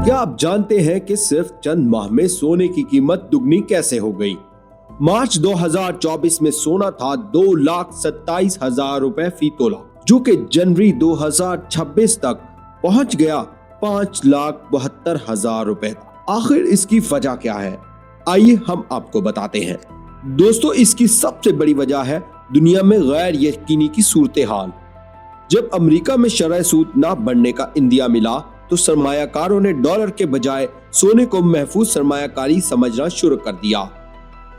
क्या आप जानते हैं कि सिर्फ चंद माह में सोने की कीमत दुगनी कैसे हो गई? मार्च 2024 में सोना था 2,27,000 रुपए फी तोला, जो कि जनवरी 2026 तक पहुंच गया 5,72,000 रुपए। आखिर इसकी वजह क्या है? आइए हम आपको बताते हैं। दोस्तों, इसकी सबसे बड़ी वजह है दुनिया में गैर यकीनी की सूरत हाल। जब अमेरिका में शरह सूद ना बढ़ने का इंदिया मिला तो सरमायाकारों ने डॉलर के बजाय सोने को महफूज सरमायाकारी समझना शुरू कर दिया।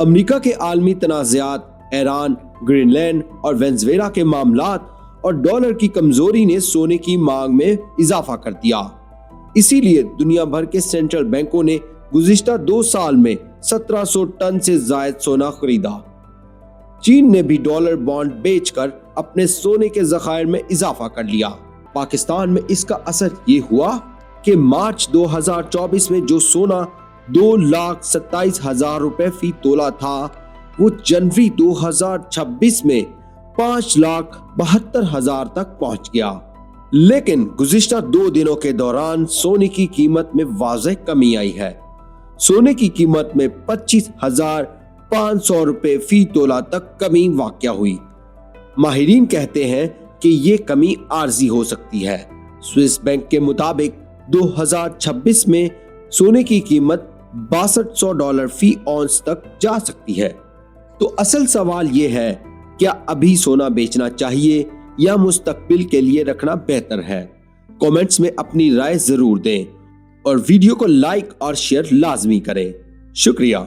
अमेरिका के आलमी तनाज़ात, ईरान, ग्रीनलैंड और वेनेज़ुएला के मामलात और डॉलर की कमजोरी ने सोने की मांग में इजाफा कर दिया। इसीलिए दुनिया भर के सेंट्रल बैंकों ने गुज़िश्ता 2 साल में 1700 टन से जायद सोना खरीदा। चीन ने भी डॉलर बॉन्ड बेचकर अपने सोने के ज़खायर में इजाफा कर लिया। पाकिस्तान में इसका असर ये हुआ कि मार्च 2024 में जो सोना 2,27,000 रुपए फी तोला था, वो जनवरी 2026 में 5,72,000 तक पहुंच गया। लेकिन गुज़िश्ता 2 दिनों के दौरान सोने की कीमत में वाज़ेह कमी आई है। सोने की कीमत में 25,500 रुपए फी तोला तक कमी वाक़या हुई। माहिरीन कहते हैं कि ये कमी आर्जी हो सकती है। स्विस बैंक के मुताबिक 2026 में सोने की कीमत $6200 फी औंस तक जा सकती है। तो असल सवाल ये है, क्या अभी सोना बेचना चाहिए या मुस्तकबिल के लिए रखना बेहतर है? कमेंट्स में अपनी राय जरूर दें और वीडियो को लाइक और शेयर लाजमी करें। शुक्रिया।